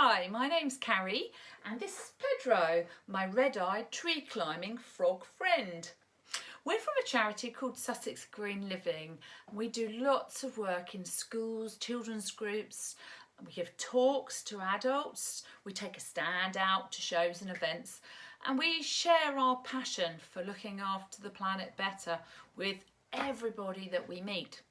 Hi, my name's Carrie and this is Pedro, my red-eyed tree climbing frog friend. We're from a charity called Sussex Green Living. We do lots of work in schools, children's groups. We give talks to adults. We take a stand out to shows and events. And we share our passion for looking after the planet better with everybody that we meet.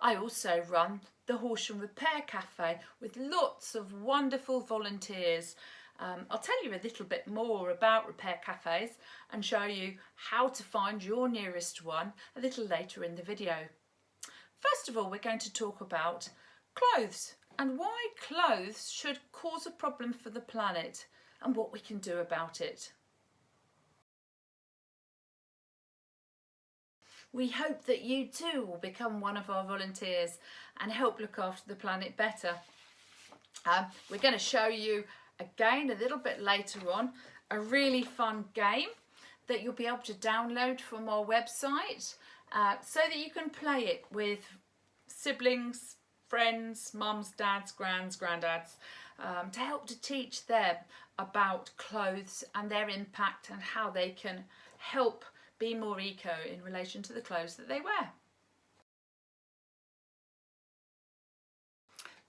I also run the Horsham Repair Cafe with lots of wonderful volunteers. I'll tell you a little bit more about repair cafes and show you how to find your nearest one a little later in the video. First of all, we're going to talk about clothes and why clothes should cause a problem for the planet and what we can do about it. We hope that you too will become one of our volunteers and help look after the planet better. We're going to show you again a little bit later on a really fun game that you'll be able to download from our website so that you can play it with siblings, friends, mums, dads, granddads to help to teach them about clothes and their impact and how they can help be more eco in relation to the clothes that they wear.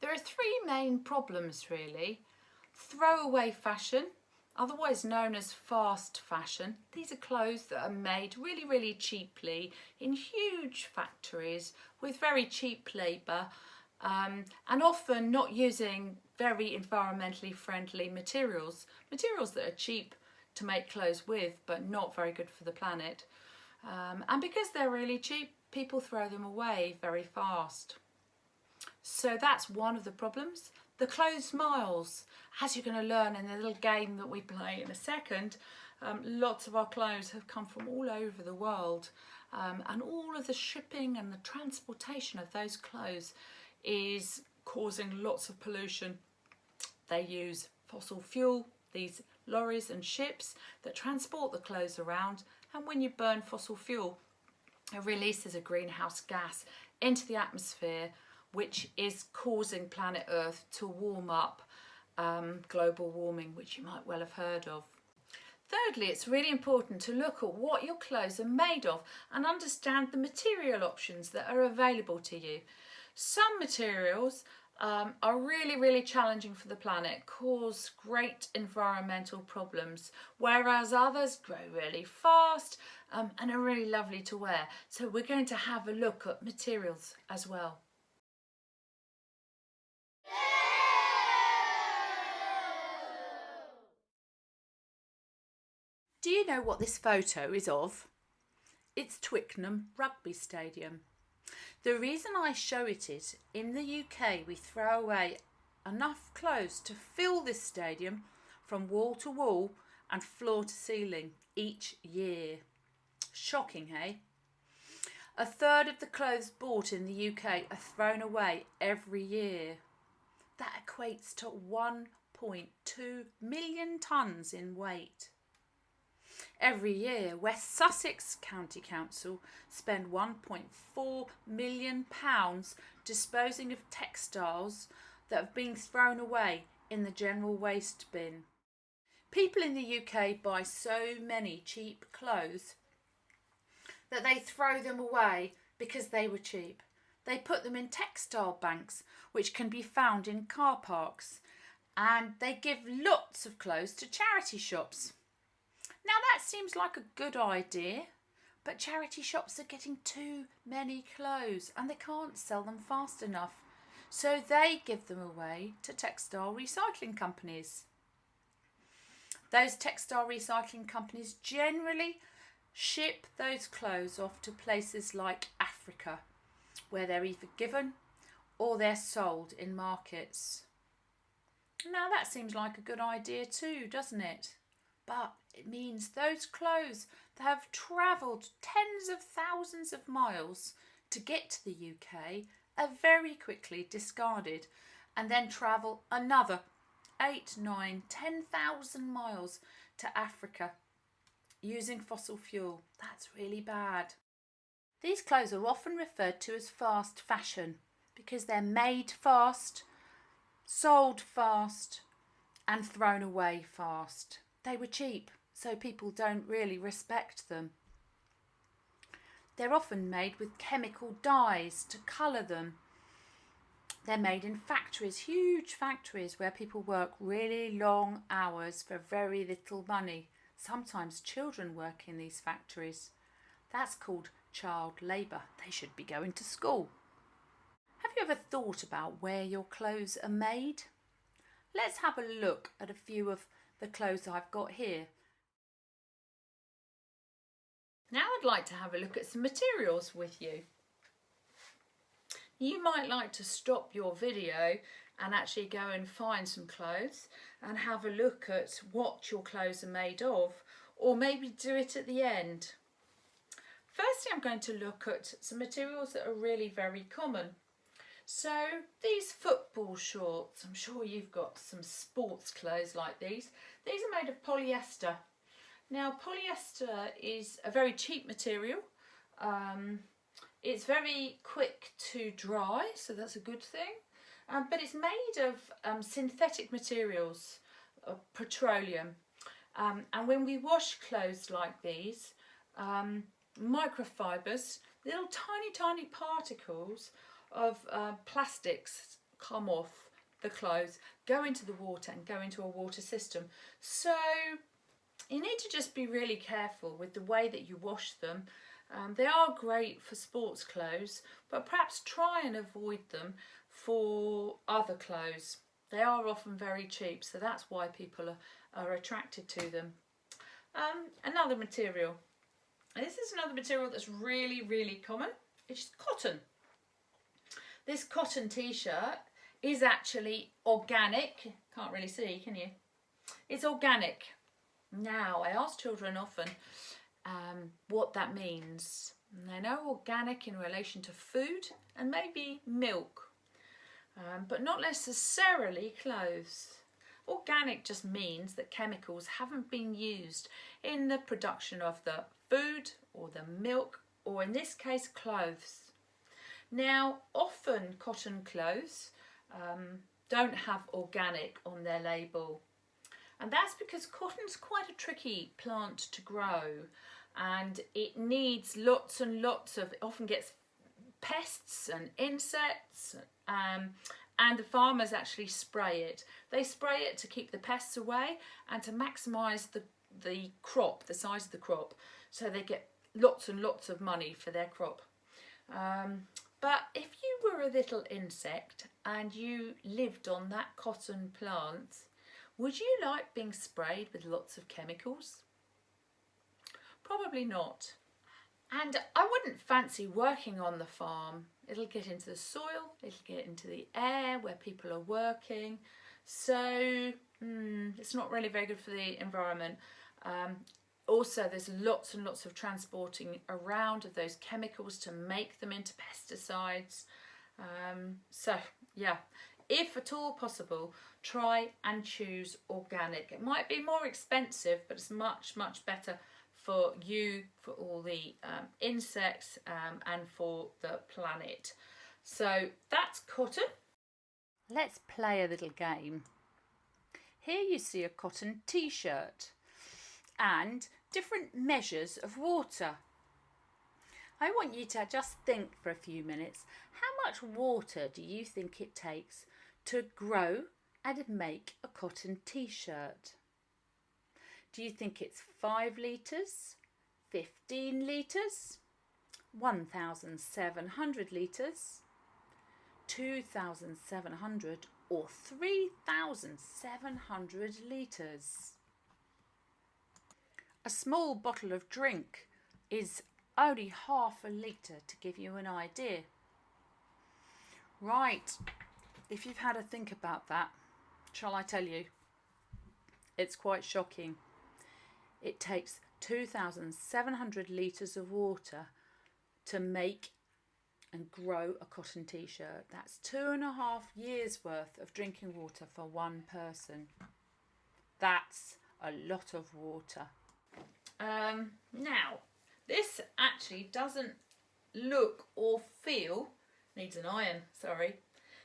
There are three main problems really. Throwaway fashion, otherwise known as fast fashion. These are clothes that are made really cheaply in huge factories with very cheap labour and often not using very environmentally friendly materials that are cheap to make clothes with but not very good for the planet, and because they're really cheap, people throw them away very fast. So that's one of the problems. The clothes miles, as you're going to learn in the little game that we play in a second, lots of our clothes have come from all over the world, and all of the shipping and the transportation of those clothes is causing lots of pollution. They use fossil fuel, these lorries and ships that transport the clothes around, and when you burn fossil fuel it releases a greenhouse gas into the atmosphere which is causing planet Earth to warm up, global warming, which you might well have heard of. Thirdly, it's really important to look at what your clothes are made of and understand the material options that are available to you. Some materials are really challenging for the planet, cause great environmental problems, whereas others grow really fast and are really lovely to wear. So we're going to have a look at materials as well. Do you know what this photo is of? It's Twickenham Rugby Stadium. The reason I show it is, in the UK we throw away enough clothes to fill this stadium from wall to wall and floor to ceiling each year. Shocking, hey? A third of the clothes bought in the UK are thrown away every year. That equates to 1.2 million tonnes in weight. Every year, West Sussex County Council spend £1.4 million disposing of textiles that have been thrown away in the general waste bin. People in the UK buy so many cheap clothes that they throw them away because they were cheap. They put them in textile banks which can be found in car parks, and they give lots of clothes to charity shops. Now that seems like a good idea, but charity shops are getting too many clothes and they can't sell them fast enough, so they give them away to textile recycling companies. Those textile recycling companies generally ship those clothes off to places like Africa, where they're either given or they're sold in markets. Now that seems like a good idea too, doesn't it? But it means those clothes that have travelled tens of thousands of miles to get to the UK are very quickly discarded and then travel another 8, 9, 10,000 miles to Africa using fossil fuel. That's really bad. These clothes are often referred to as fast fashion because they're made fast, sold fast and thrown away fast. They were cheap, so people don't really respect them. They're often made with chemical dyes to colour them. They're made in factories, huge factories, where people work really long hours for very little money. Sometimes children work in these factories. That's called child labour. They should be going to school. Have you ever thought about where your clothes are made? Let's have a look at a few of the clothes I've got here. Now I'd like to have a look at some materials with you. You might like to stop your video and actually go and find some clothes and have a look at what your clothes are made of, or maybe do it at the end. Firstly, I'm going to look at some materials that are really very common. So these football shorts, I'm sure you've got some sports clothes like these. These are made of polyester. Now polyester is a very cheap material. It's very quick to dry, so that's a good thing. But it's made of synthetic materials, petroleum. And when we wash clothes like these, microfibers, little tiny particles of plastics come off the clothes, go into the water and go into a water system. So you need to just be really careful with the way that you wash them. They are great for sports clothes, but perhaps try and avoid them for other clothes. They are often very cheap, so that's why people are attracted to them. Another material. This is another material that's really common. It's cotton. This cotton t-shirt is actually organic. Can't really see, can you? It's organic. Now, I ask children often what that means. And they know organic in relation to food and maybe milk, but not necessarily clothes. Organic just means that chemicals haven't been used in the production of the food or the milk, or in this case clothes. Now often cotton clothes don't have organic on their label, and that's because cotton's quite a tricky plant to grow, and it needs lots and lots of, it often gets pests and insects, and the farmers actually spray it. They spray it to keep the pests away and to maximise the crop, the size of the crop, so they get lots and lots of money for their crop. But if you were a little insect and you lived on that cotton plant, would you like being sprayed with lots of chemicals? Probably not. And I wouldn't fancy working on the farm. It'll get into the soil, it'll get into the air where people are working. So it's not really very good for the environment. Also, there's lots and lots of transporting around of those chemicals to make them into pesticides. So yeah, if at all possible, try and choose organic. It might be more expensive, but it's much better for you, for all the insects, and for the planet. So that's cotton. Let's play a little game. Here you see a cotton t-shirt and different measures of water. I want you to just think for a few minutes, how much water do you think it takes to grow and make a cotton t-shirt? Do you think it's 5 litres, 15 litres, 1,700 litres, 2,700 or 3,700 litres? A small bottle of drink is only half a litre, to give you an idea. Right, if you've had a think about that, shall I tell you? It's quite shocking. It takes 2,700 litres of water to make and grow a cotton t-shirt. That's 2.5 years worth of drinking water for one person. That's a lot of water. Now, this actually doesn't look or feel, needs an iron, sorry,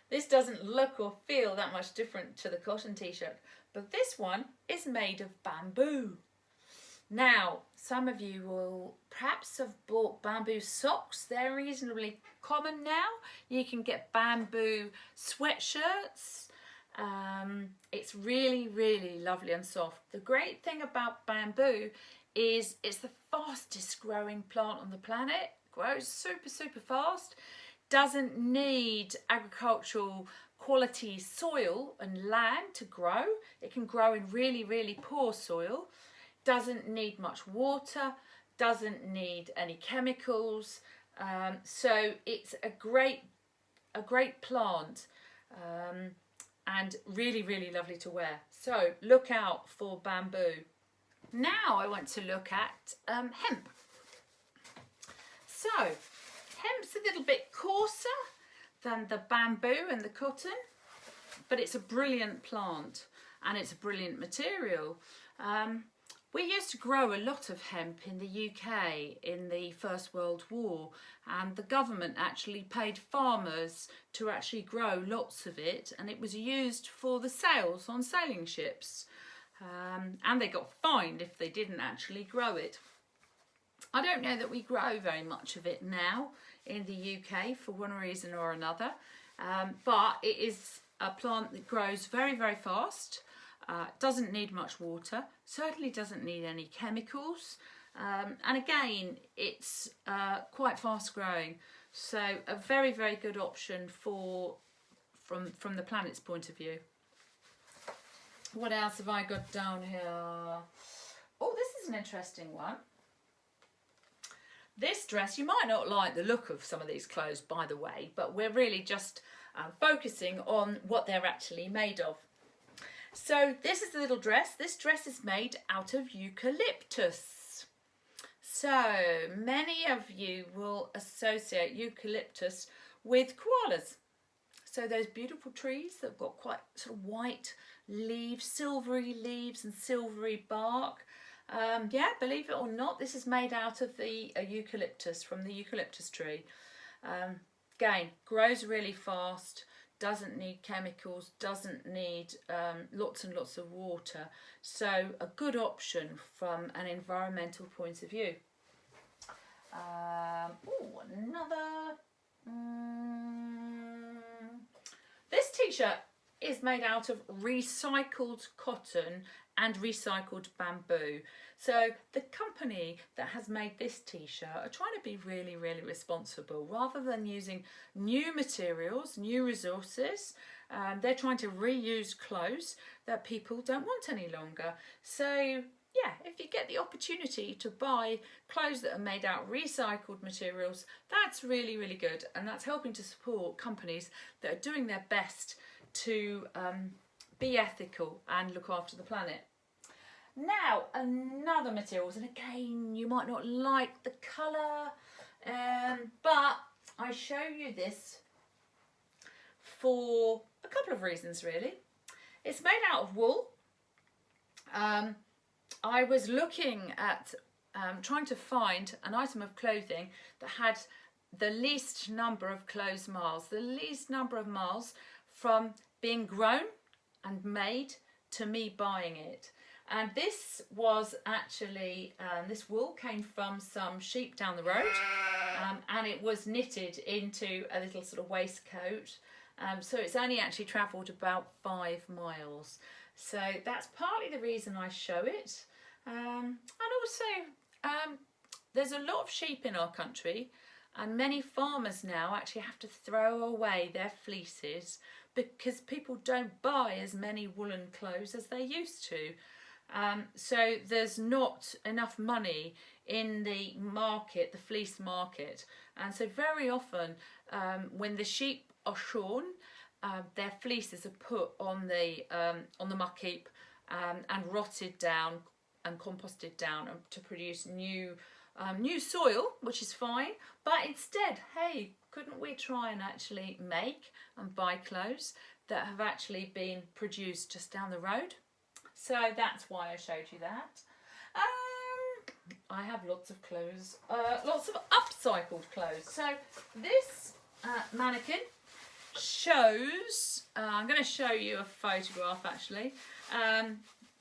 This doesn't look or feel that much different to the cotton t-shirt, but this one is made of bamboo. Now, some of you will perhaps have bought bamboo socks. They're reasonably common now. You can get bamboo sweatshirts. It's really, really lovely and soft. The great thing about bamboo is it's the fastest growing plant on the planet. Grows super, super fast. Doesn't need agricultural quality soil and land to grow. It can grow in really, really poor soil. Doesn't need much water. Doesn't need any chemicals. So it's a great plant. And really, really lovely to wear. So look out for bamboo. Now I want to look at hemp. So hemp's a little bit coarser than the bamboo and the cotton, but it's a brilliant plant and it's a brilliant material. We used to grow a lot of hemp in the UK in the First World War, and the government actually paid farmers to actually grow lots of it, and it was used for the sails on sailing ships, and they got fined if they didn't actually grow it. I don't know that we grow very much of it now in the UK for one reason or another, but it is a plant that grows very, very fast. Doesn't need much water, certainly doesn't need any chemicals, and again it's quite fast growing, so a very, very good option from the planet's point of view. What else have I got down here? Oh, this is an interesting one. This dress, you might not like the look of some of these clothes, by the way, but we're really just focusing on what they're actually made of. So this is the little dress. This dress is made out of eucalyptus. So many of you will associate eucalyptus with koalas. So those beautiful trees that have got quite sort of white leaves, silvery leaves and silvery bark. Yeah, believe it or not, this is made out of the eucalyptus, from the eucalyptus tree. Again, grows really fast. Doesn't need chemicals, doesn't need lots and lots of water. So a good option from an environmental point of view. Another. This t-shirt is made out of recycled cotton and recycled bamboo. So the company that has made this t-shirt are trying to be really, really responsible. Rather than using new materials, new resources, they're trying to reuse clothes that people don't want any longer. So yeah, if you get the opportunity to buy clothes that are made out of recycled materials, that's really, really good. And that's helping to support companies that are doing their best to be ethical and look after the planet. Now, another materials, and again, you might not like the colour, but I show you this for a couple of reasons, really. It's made out of wool. I was looking at trying to find an item of clothing that had the least number of clothes miles, the least number of miles from being grown and made to me buying it. And this was actually, this wool came from some sheep down the road, and it was knitted into a little sort of waistcoat. So it's only actually travelled about 5 miles. So that's partly the reason I show it. And also, there's a lot of sheep in our country, and many farmers now actually have to throw away their fleeces because people don't buy as many woolen clothes as they used to. So there's not enough money in the market, the fleece market, and so very often when the sheep are shorn, their fleeces are put on the muck heap and rotted down and composted down to produce new soil, which is fine. But instead, hey, couldn't we try and actually make and buy clothes that have actually been produced just down the road? So that's why I showed you that. I have lots of clothes, lots of upcycled clothes. So this mannequin shows, I'm going to show you a photograph actually.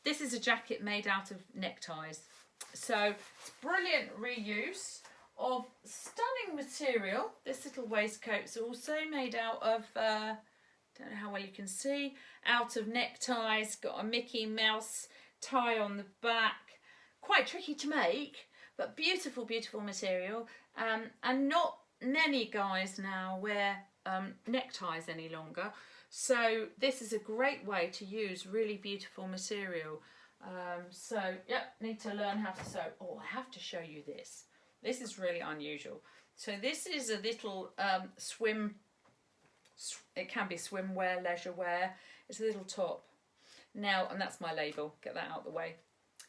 This is a jacket made out of neckties. So it's brilliant reuse of stunning material. This little waistcoat's also made out of, don't know how well you can see, out of neckties, got a Mickey Mouse tie on the back. Quite tricky to make, but beautiful, beautiful material. And not many guys now wear neckties any longer. So this is a great way to use really beautiful material. So, yep, need to learn how to sew. Oh, I have to show you this. This is really unusual. So this is a little it can be swimwear, leisure wear. It's a little top. Now, and that's my label. Get that out of the way.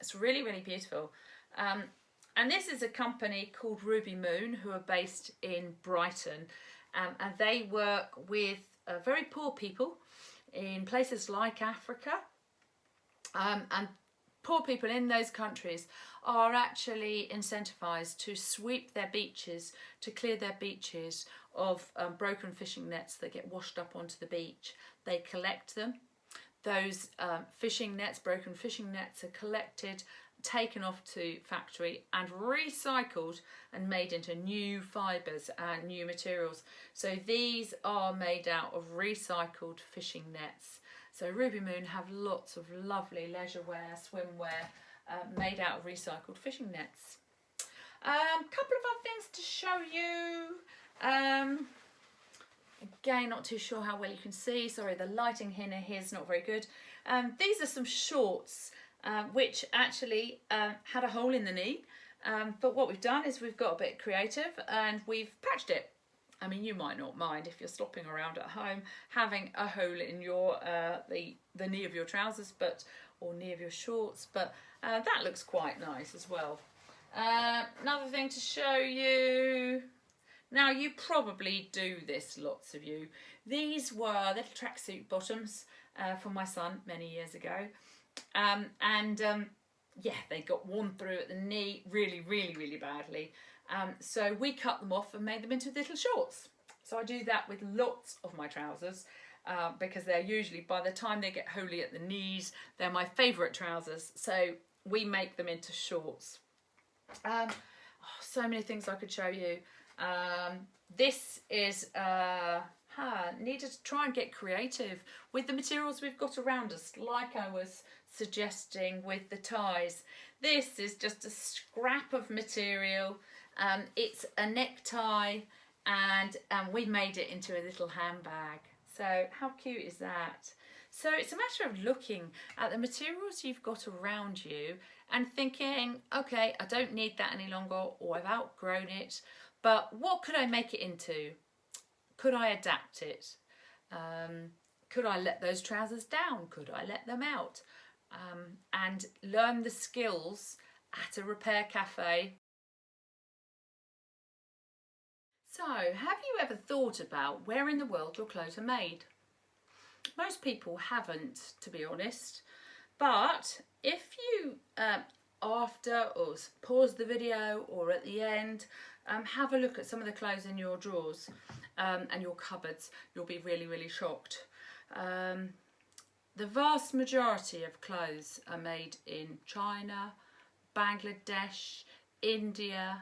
It's really, really beautiful. And this is a company called Ruby Moon, who are based in Brighton. And they work with very poor people in places like Africa. And poor people in those countries are actually incentivized to sweep their beaches, to clear their beaches of broken fishing nets that get washed up onto the beach. They collect them. Those fishing nets, broken fishing nets, are collected, taken off to factory and recycled and made into new fibres and new materials. So these are made out of recycled fishing nets. So Ruby Moon have lots of lovely leisure wear, swimwear made out of recycled fishing nets. Couple of other things to show you. Again, not too sure how well you can see. Sorry, the lighting here is not very good. These are some shorts which actually had a hole in the knee. But what we've done is we've got a bit creative and we've patched it. I mean, you might not mind if you're slopping around at home having a hole in your the knee of your trousers, or knee of your shorts, but that looks quite nice as well. Another thing to show you. Now, you probably do this, lots of you. These were little tracksuit bottoms for my son many years ago. Yeah, they got worn through at the knee really, really, really badly. So we cut them off and made them into little shorts. So I do that with lots of my trousers because they're usually, by the time they get holey at the knees, they're my favourite trousers. So we make them into shorts. So many things I could show you. This is needed to try and get creative with the materials we've got around us, like I was suggesting with the ties. This is just a scrap of material. It's a necktie and we made it into a little handbag. So how cute is that? So it's a matter of looking at the materials you've got around you and thinking, okay, I don't need that any longer, or I've outgrown it, but what could I make it into? Could I adapt it? Could I let those trousers down? Could I let them out? And learn the skills at a repair cafe. So, have you ever thought about where in the world your clothes are made? Most people haven't, to be honest. But if you, after or pause the video or at the end, have a look at some of the clothes in your drawers and your cupboards, you'll be really, really shocked. The vast majority of clothes are made in China, Bangladesh, India,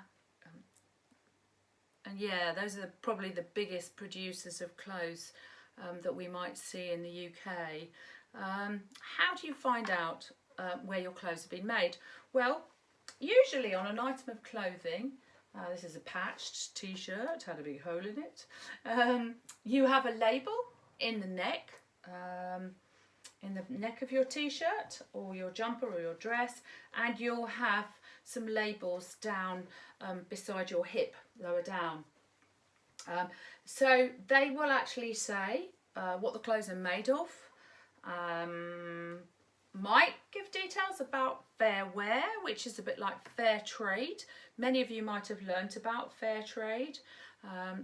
and yeah, those are probably the biggest producers of clothes that we might see in the UK. How do you find out where your clothes have been made? Well, usually on an item of clothing, this is a patched t-shirt, had a big hole in it, you have a label in the neck of your t-shirt or your jumper or your dress, and you'll have some labels down beside your hip, lower down. So they will actually say what the clothes are made of, might give details about fair wear, which is a bit like fair trade. Many of you might have learnt about fair trade.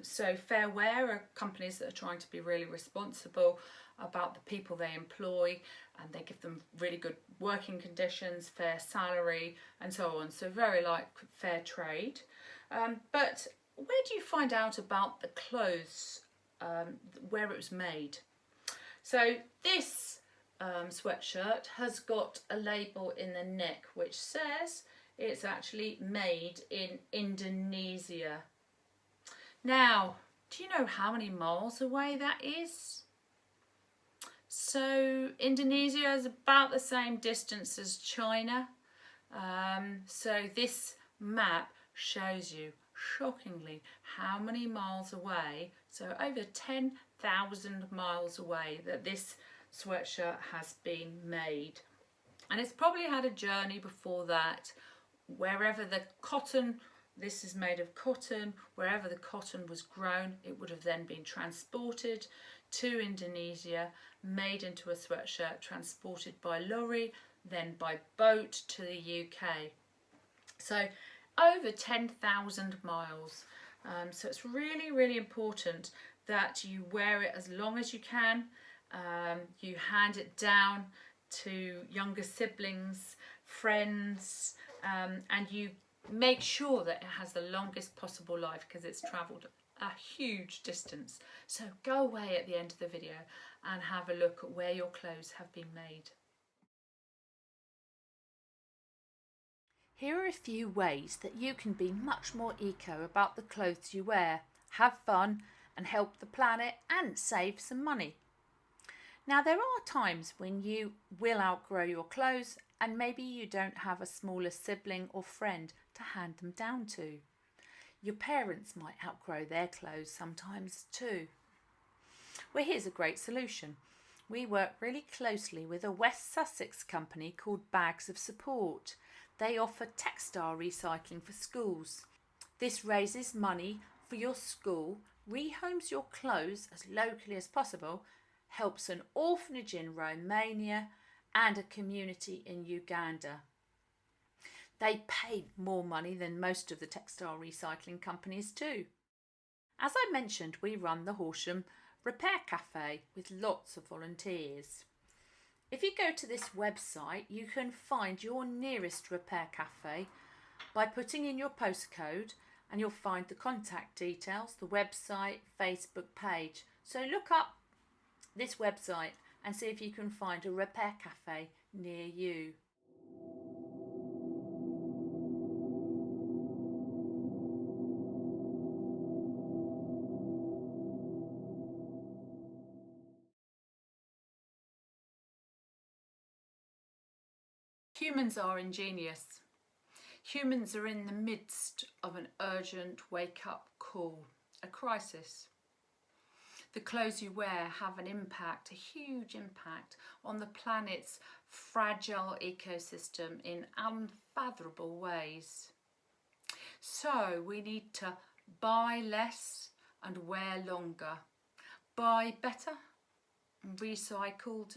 So fair wear are companies that are trying to be really responsible about the people they employ, and they give them really good working conditions, fair salary and so on. So very like fair trade. But where do you find out about the clothes where it was made. So this sweatshirt has got a label in the neck which says it's actually made in Indonesia. Now, do you know how many miles away that is? So Indonesia is about the same distance as China. So this map shows you, shockingly, how many miles away, so over 10,000 miles away, that this sweatshirt has been made. And it's probably had a journey before that, wherever the cotton, this is made of cotton, wherever the cotton was grown, it would have then been transported to Indonesia, made into a sweatshirt, transported by lorry, then by boat to the UK. So over 10,000 miles. So it's really, really important that you wear it as long as you can. You hand it down to younger siblings, friends, and you make sure that it has the longest possible life because it's travelled a huge distance. So go away at the end of the video and have a look at where your clothes have been made. Here are a few ways that you can be much more eco about the clothes you wear, have fun and help the planet and save some money. Now, there are times when you will outgrow your clothes and maybe you don't have a smaller sibling or friend to hand them down to. Your parents might outgrow their clothes sometimes too. Well, here's a great solution. We work really closely with a West Sussex company called Bags of Support. They offer textile recycling for schools. This raises money for your school, rehomes your clothes as locally as possible, helps an orphanage in Romania and a community in Uganda. They pay more money than most of the textile recycling companies too. As I mentioned, we run the Horsham Repair Cafe with lots of volunteers. If you go to this website, you can find your nearest repair cafe by putting in your postcode, and you'll find the contact details, the website, Facebook page. So look up this website and see if you can find a repair cafe near you. Humans are ingenious. Humans are in the midst of an urgent wake-up call, a crisis. The clothes you wear have an impact, a huge impact, on the planet's fragile ecosystem in unfathomable ways. So we need to buy less and wear longer. Buy better, recycled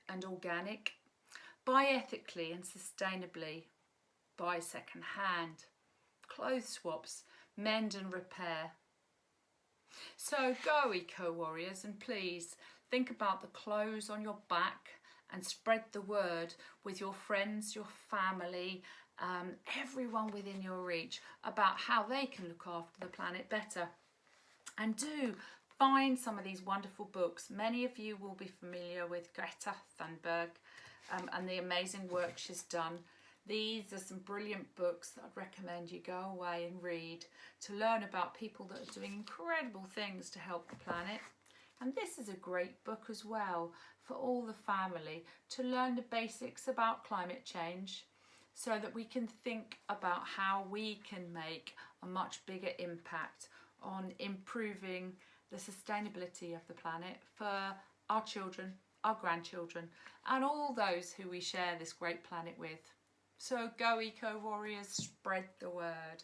and organic. Buy ethically and sustainably. Buy second hand. Clothes swaps, mend and repair. So go eco warriors, and please think about the clothes on your back and spread the word with your friends, your family, everyone within your reach about how they can look after the planet better. And do find some of these wonderful books. Many of you will be familiar with Greta Thunberg and the amazing work she's done. These are some brilliant books that I'd recommend you go away and read to learn about people that are doing incredible things to help the planet. And this is a great book as well for all the family to learn the basics about climate change so that we can think about how we can make a much bigger impact on improving the sustainability of the planet for our children, our grandchildren, and all those who we share this great planet with. So go eco warriors, spread the word.